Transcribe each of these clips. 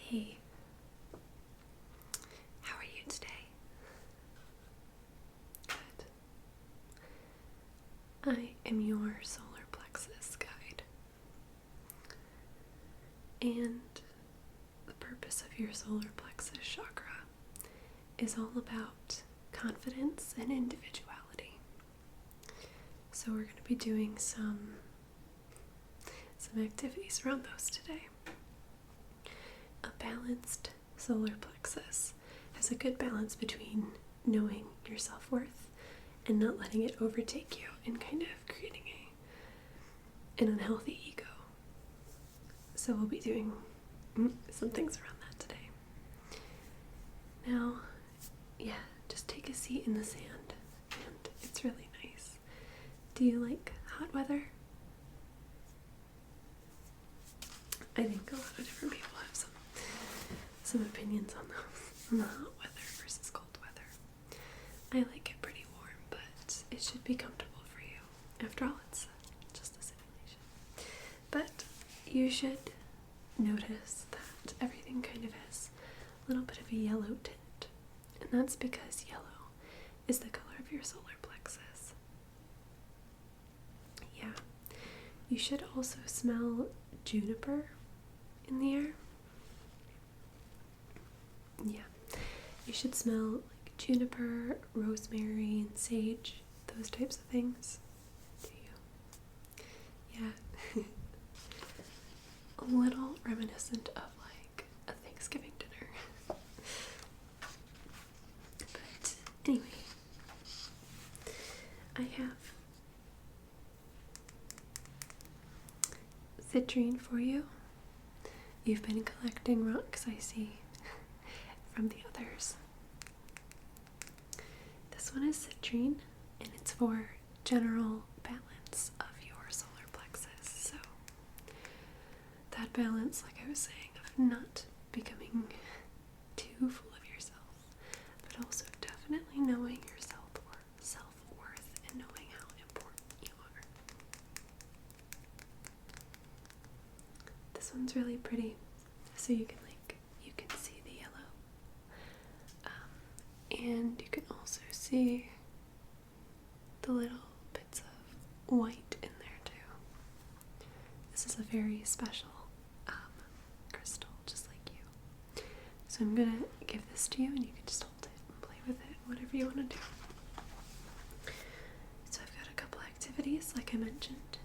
Hey, how are you today? Good. I am your solar plexus guide. And the purpose of your solar plexus chakra is all about confidence and individuality. So we're going to be doing some activities around those today. A balanced solar plexus has a good balance between knowing your self-worth and not letting it overtake you and kind of creating an unhealthy ego. So we'll be doing some things around that today. Now, just take a seat in the sand, and it's really nice. Do you like hot weather? I think a lot of different people have some opinions on the hot weather versus cold weather. I like it pretty warm, but it should be comfortable for you. After all, it's just a simulation. But you should notice that everything kind of has a little bit of a yellow tint, and that's because yellow is the color of your solar plexus. Yeah. You should also smell juniper in the air. Yeah. You should smell like juniper, rosemary, and sage, those types of things. Do you? Yeah. A little reminiscent of like a Thanksgiving dinner. But anyway, I have citrine for you. You've been collecting rocks, I see, from the others. This one is citrine, and it's for general balance of your solar plexus. So that balance, like I was saying, of not becoming too full of yourself, but also definitely knowing your self-worth and knowing how important you are. This one's really pretty, so you can see the yellow, and you can also see the little bits of white in there too. This is a very special crystal, just like you. So I'm gonna give this to you, and you can just hold it and play with it, whatever you want to do. So I've got a couple activities, like I mentioned.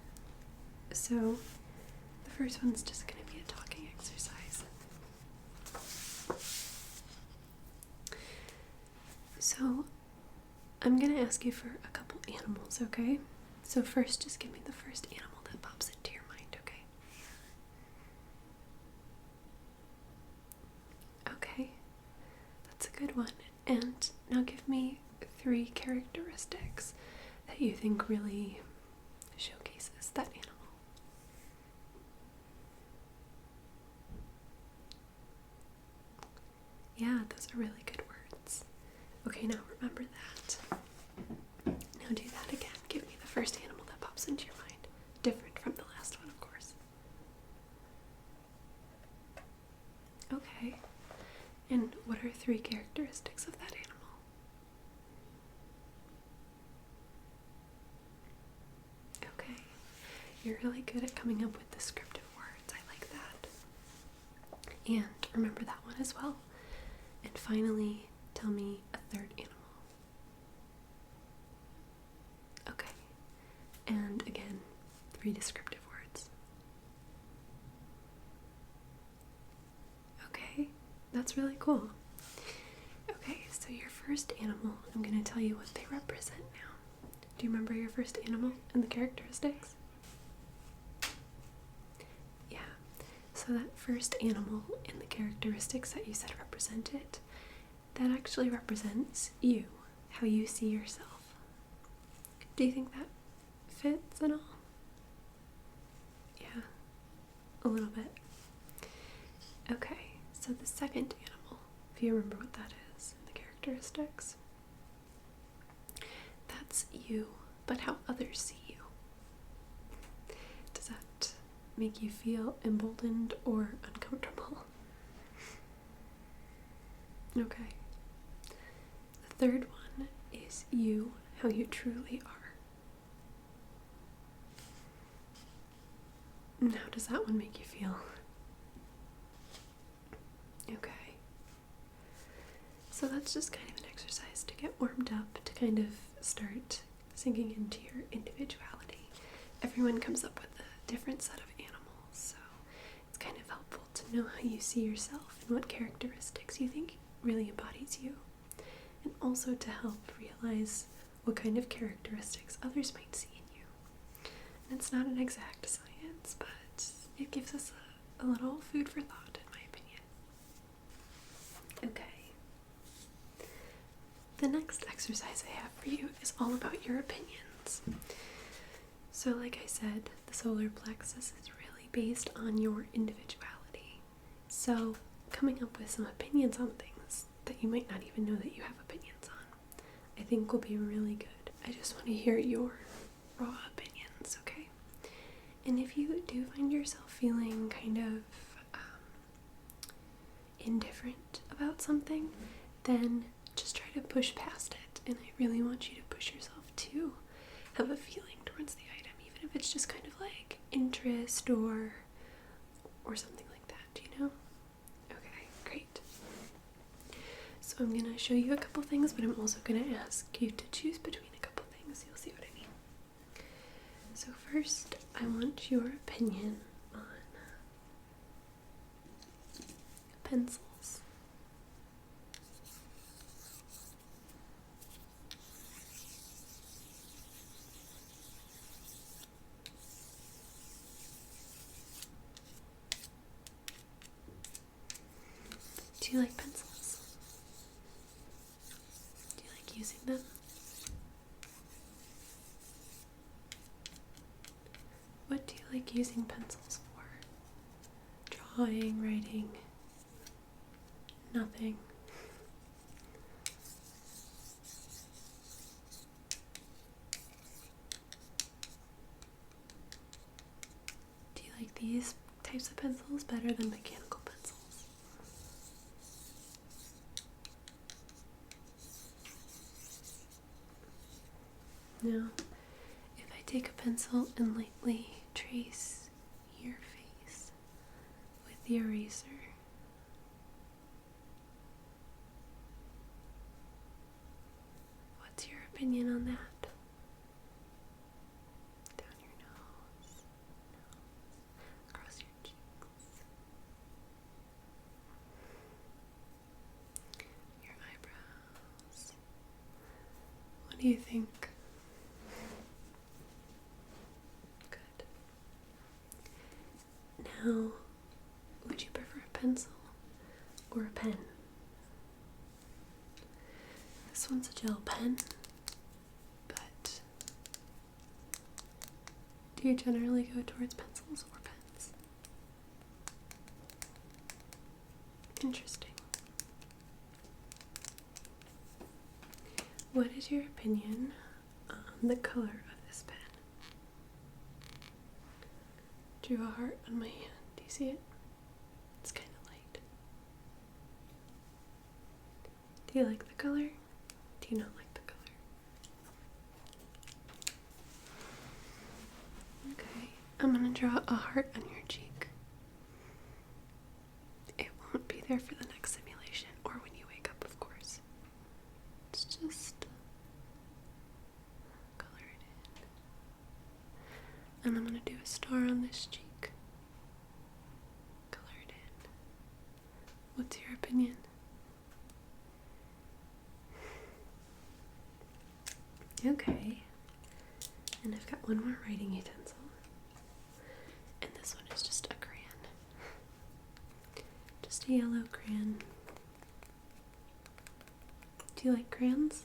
So the first one's just gonna be a talking exercise. So I'm gonna ask you for a couple animals, okay? So first, just give me the first animal that pops into your mind, okay? Okay, that's a good one. And now give me 3 characteristics that you think really showcases that animal. Yeah, those are really good words. Okay, now remember that. Now do that again. Give me the first animal that pops into your mind. Different from the last one, of course. Okay. And what are 3 characteristics of that animal? Okay. You're really good at coming up with descriptive words. I like that. And remember that one as well. And finally, tell me a 3rd animal. Okay. And again, 3 descriptive words. Okay, that's really cool. Okay, so your first animal, I'm going to tell you what they represent now. Do you remember your first animal and the characteristics? Yeah. So that first animal and the characteristics that you said represent it, that actually represents you, how you see yourself. Do you think that fits at all? Yeah, a little bit. Okay, so the second animal, if you remember what that is, the characteristics, that's you, but how others see you. Does that make you feel emboldened or uncomfortable? Okay. The third one is you, how you truly are. And how does that one make you feel? Okay. So that's just kind of an exercise to get warmed up, to kind of start sinking into your individuality. Everyone comes up with a different set of animals, so it's kind of helpful to know how you see yourself and what characteristics you think really embodies you. And also to help realize what kind of characteristics others might see in you. And it's not an exact science, but it gives us a little food for thought, in my opinion. Okay. The next exercise I have for you is all about your opinions. So like I said, the solar plexus is really based on your individuality. So coming up with some opinions on things that you might not even know that you have opinions on, I think will be really good. I just want to hear your raw opinions, okay? And if you do find yourself feeling kind of indifferent about something, then just try to push past it. And I really want you to push yourself to have a feeling towards the item, even if it's just kind of like interest or something like that, you know? Okay, great. So I'm going to show you a couple things, but I'm also going to ask you to choose between a couple things. You'll see what I mean. So first, I want your opinion on pencils. Do you like pencils? Do you like using them? What do you like using pencils for? Drawing, writing? Nothing. Do you like these types of pencils better than mechanical pencils? No. If I take a pencil and lightly trace your face with the eraser, what's your opinion on that? Down your nose, across your cheeks, your eyebrows. What do you think? Good. Now, would you prefer a pencil or a pen? This one's a gel pen, but do you generally go towards pencils or pens? Interesting. What is your opinion on the color of this pen? Drew a heart on my hand. Do you see it? It's kind of light. Do you like the color? Do you not like the color? Okay, I'm gonna draw a heart on your cheek. It won't be there for the next simulation or when you wake up, of course. It's just color it in. And I'm gonna do a star on this cheek. Color it in. What's your opinion? Okay, and I've got one more writing utensil, and this one is just a crayon, just a yellow crayon. Do you like crayons?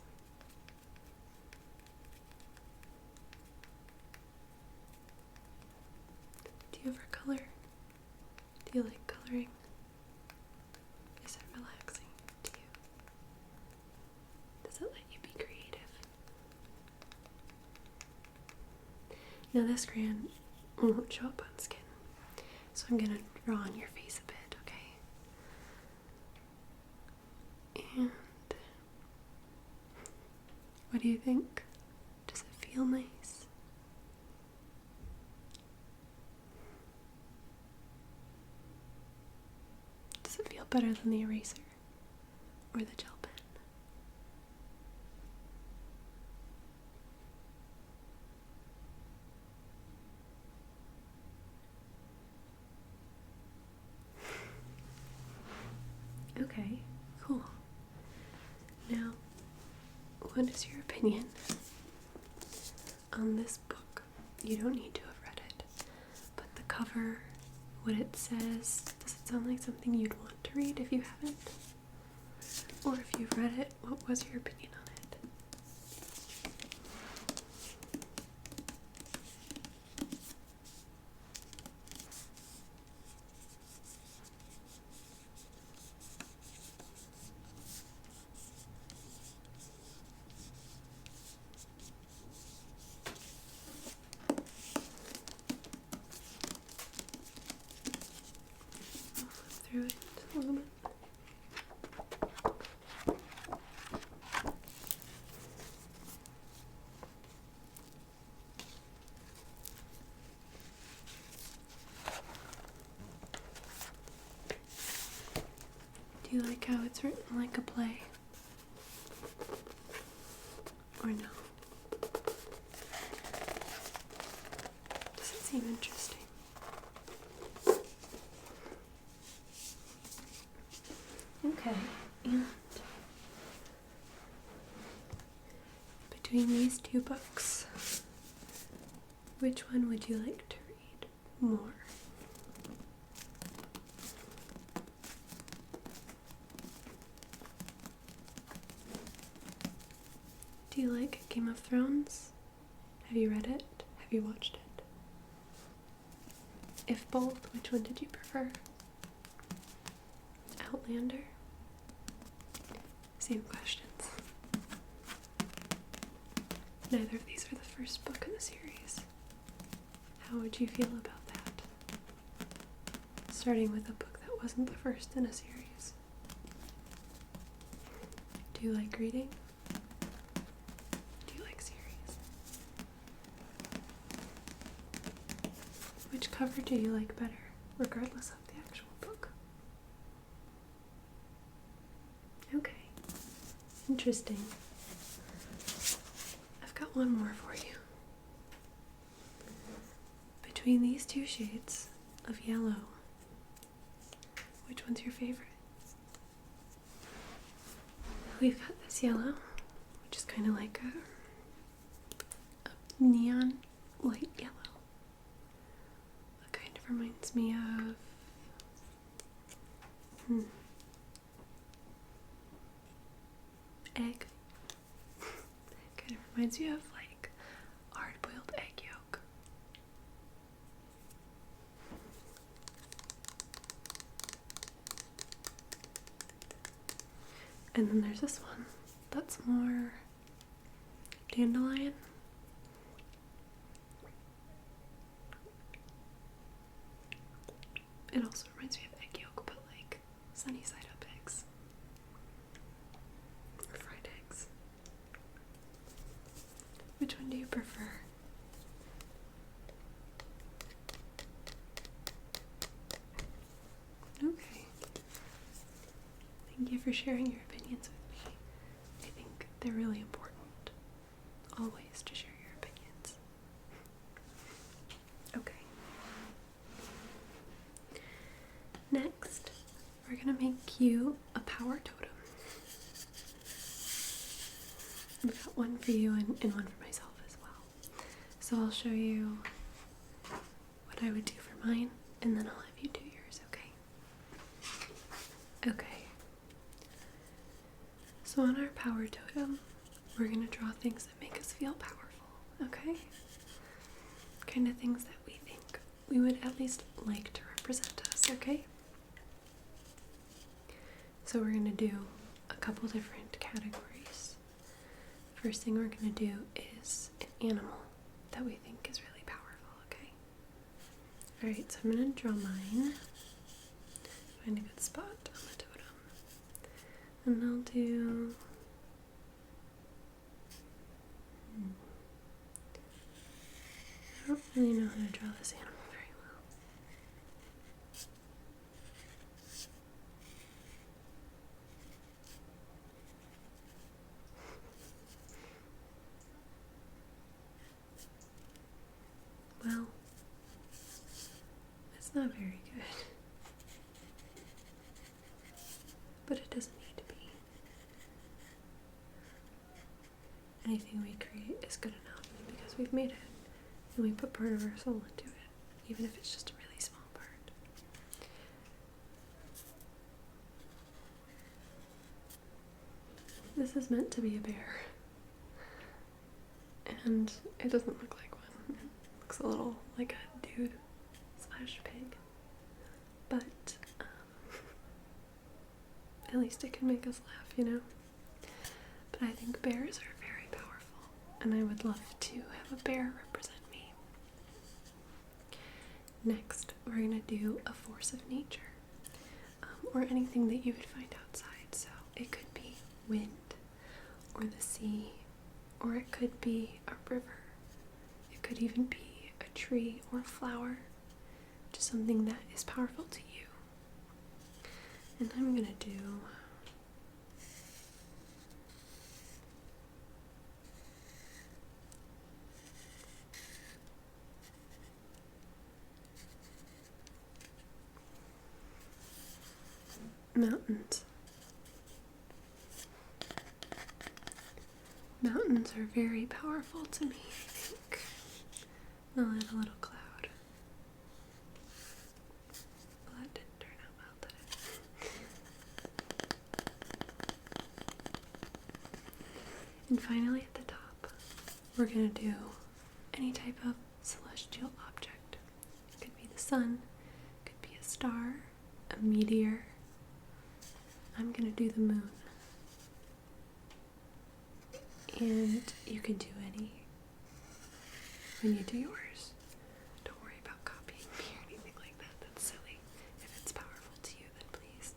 Do you ever color? Do you like coloring? Is it relaxing to you? Does it let you be creative? Now this crayon won't show up on skin, so I'm going to draw on your face a bit, okay? What do you think? Does it feel nice? Does it feel better than the eraser or the gel pen? Okay, cool. Now, what is your opinion on this book? You don't need to have read it, but the cover, what it says, does it sound like something you'd want to read if you haven't? Or if you've read it, what was your opinion on it? I'll flip through it a little bit. Do you like how it's written like a play? Or no? Does it seem interesting? Okay, and between these two books, which one would you like to read more? Do you like Game of Thrones? Have you read it? Have you watched it? If both, which one did you prefer? Outlander? Same questions. Neither of these are the first book in the series. How would you feel about that? Starting with a book that wasn't the first in a series. Do you like reading? Do you like series? Which cover do you like better, regardless of the actual book? Okay. Interesting. I've got one more for you. Between these two shades of yellow, which one's your favorite? We've got this yellow, which is kind of like a neon light yellow. It kind of reminds me of egg. Kind of reminds me of like hard-boiled egg yolk. And then there's this one that's more dandelion. It also reminds me of egg yolk, but like sunny side up eggs. Or fried eggs. Which one do you prefer? Okay. Thank you for sharing your opinions with me. I think they're really important. Always to share your opinions. Okay. Next, we're gonna make you a power totem. I've got one for you and one for myself as well. So I'll show you what I would do for mine, and then I'll have you do yours, okay? Okay. So on our power totem, we're gonna draw things that make us feel powerful, okay? Kind of things that we think we would at least like to represent us, okay? So we're gonna do a couple different categories. First thing we're gonna do is an animal that we think is really powerful, okay? Alright, so I'm gonna draw mine. Find a good spot on the totem. And I'll do really know how to draw this animal very well. Well, it's not very good. But it doesn't need to be. Anything we create is good enough because we've made it and we put part of our soul into it, even if it's just a really small part. This is meant to be a bear, and it doesn't look like one. It looks a little like a dude slash pig, but at least it can make us laugh, you know? But I think bears are very powerful, and I would love to have a bear represent me. Next, we're going to do a force of nature, or anything that you would find outside. So it could be wind, or the sea, or it could be a river. It could even be a tree or a flower, just something that is powerful to you. And I'm going to do mountains. Mountains are very powerful to me, I think. I'll add a little cloud. Well, that didn't turn out well, did it? And finally at the top, we're going to do any type of celestial object. It could be the sun, it could be a star, a meteor. I'm going to do the moon. And you can do any when you do yours. Don't worry about copying me or anything like that. That's silly. If it's powerful to you, then please.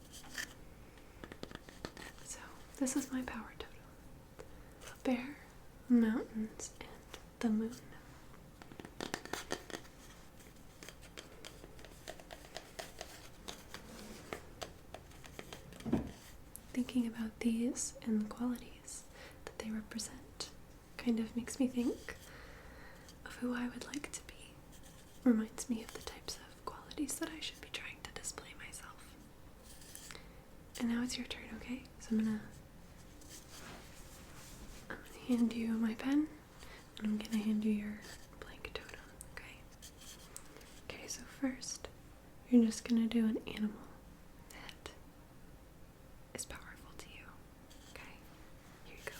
So, this is my power totem. A bear, mountains, and the moon. Thinking about these and the qualities that they represent kind of makes me think of who I would like to be. Reminds me of the types of qualities that I should be trying to display myself. And now it's your turn, okay? So I'm gonna hand you my pen, and I'm gonna hand you your blank totem, okay? Okay, so first, you're just gonna do an animal that is powerful to you. Okay, here you go.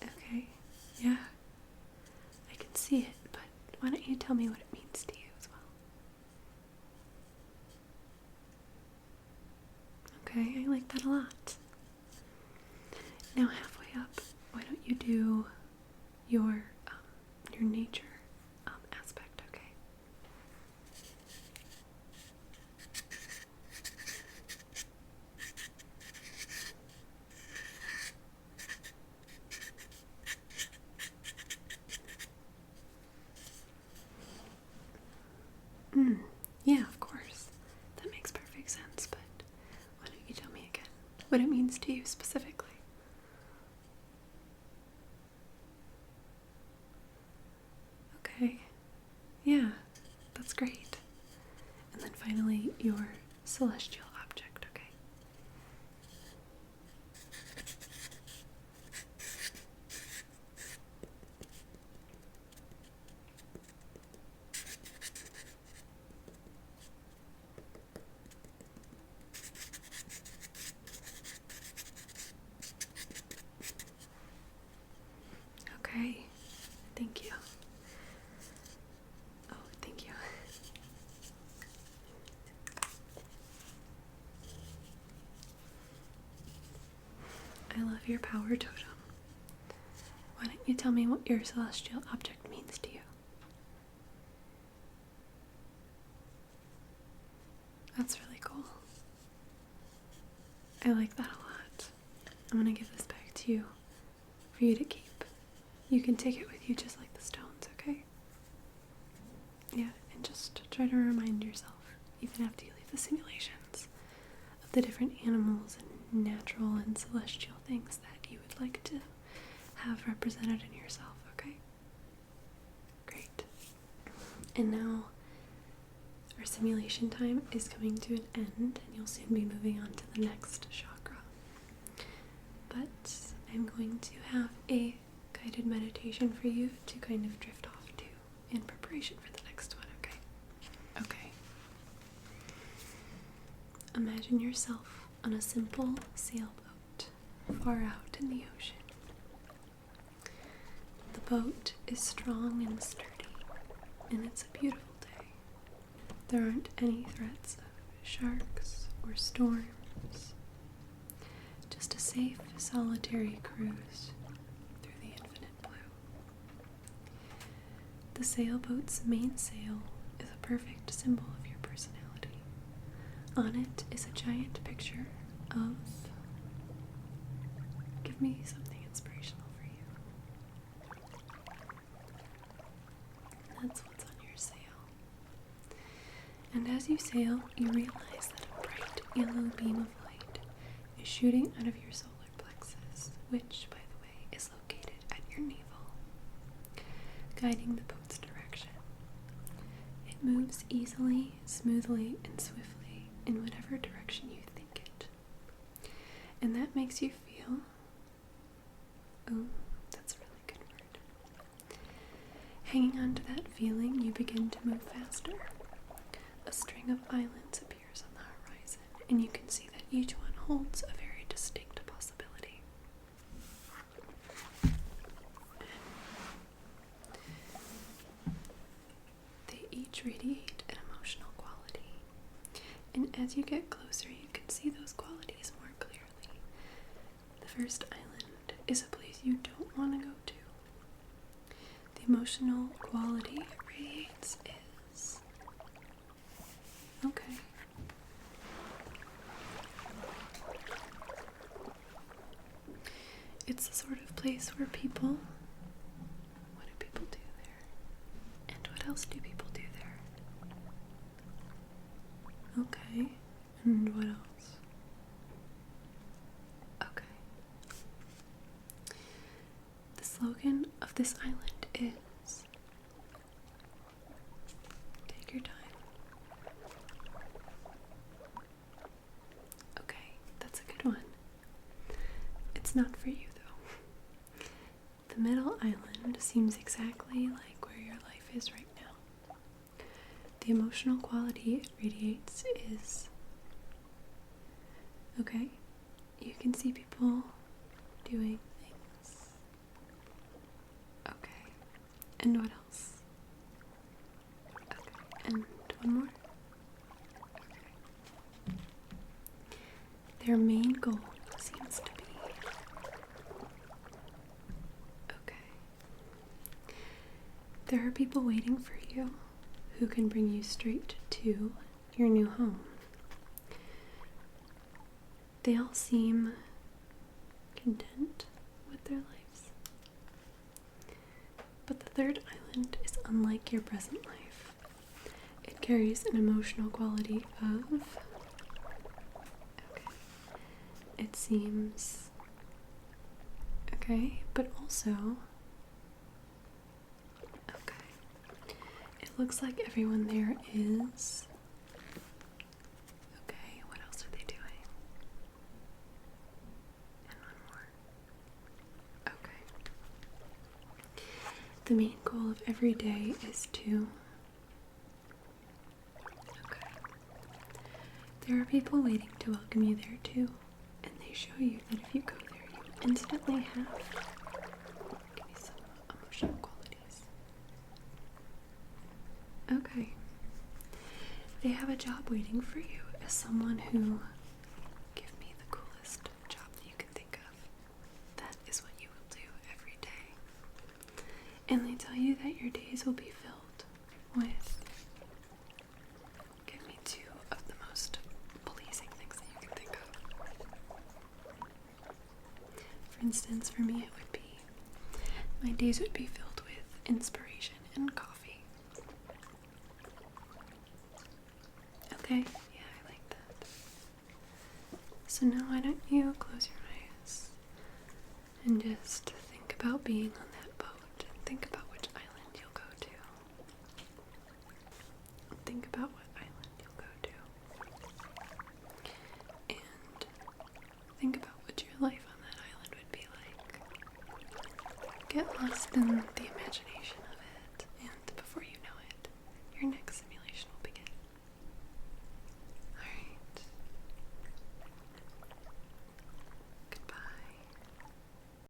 Okay, yeah, I can see it, but why don't you tell me what it means to you as well? Okay, I like that a lot. Now halfway up, why don't you do your nature aspect, okay? Yeah, of course. That makes perfect sense, but why don't you tell me again what it means to you specifically? Okay. Yeah, that's great. And then finally, your celestial object, okay? Okay, thank you. Oh, thank you. I love your power totem. Why don't you tell me what your celestial object means to you? That's really cool. I like that a lot. I'm gonna give this back to you for you to keep. You can take it with you just like the stones, okay? Yeah, and just try to remind yourself, even after you leave the simulations, of the different animals and natural and celestial things that you would like to have represented in yourself, okay? Great. And now our simulation time is coming to an end, and you'll soon be moving on to the next chakra. But I'm going to have a guided meditation for you to kind of drift off to in preparation for the next one, okay? Okay. Imagine yourself on a simple sailboat far out in the ocean. The boat is strong and sturdy, and it's a beautiful day. There aren't any threats of sharks or storms. Just a safe, solitary cruise through the infinite blue. The sailboat's main sail is a perfect symbol of your personality. On it is a giant picture of... Give me something inspirational for you. That's what's on your sail. And as you sail, you realize that a bright yellow beam of light is shooting out of your solar plexus, which, by the way, is located at your navel, guiding the boat's direction. It moves easily, smoothly, and swiftly in whatever direction you think it. And that makes you feel... Oh, that's a really good word. Hanging on to that feeling, you begin to move faster. A string of islands appears on the horizon, and you can see that each one holds a very distinct possibility. They each radiate an emotional quality, and as you get closer, you can see those qualities more clearly. The first island is a place you don't want to go to. The emotional quality it radiates is... Okay. It's the sort of place where people... What do people do there? And what else do people do there? Okay. And what else? Okay. The slogan of this island is... Take your time. Okay, that's a good one. It's not for you, though. The middle island seems exactly like where your life is right now. The emotional quality it radiates is... Okay, you can see people doing things. Okay, and what else? Okay, and one more. Their main goal seems to be... Okay. There are people waiting for you who can bring you straight to your new home. They all seem content with their lives. But the third island is unlike your present life. It carries an emotional quality of... Okay. It seems... Okay, but also... Okay. It looks like everyone there is... Okay, what else are they doing? And one more. Okay. The main goal of every day is to... Okay. There are people waiting to welcome you there too, and they show you that if you go there, you instantly have... Give me some emotional qualities. Okay. They have a job waiting for you as someone who... Give me the coolest job that you can think of. That is what you will do every day. And they tell you that your days will be filled with... Give me two of the most instance, for me, it would be, my days would be filled with inspiration and coffee. Okay, yeah, I like that. So now why don't you close your eyes and just think about being on that boat and think about which island you'll go to. Think about what island you'll go to. And think about what your life on that island would be like. Get lost in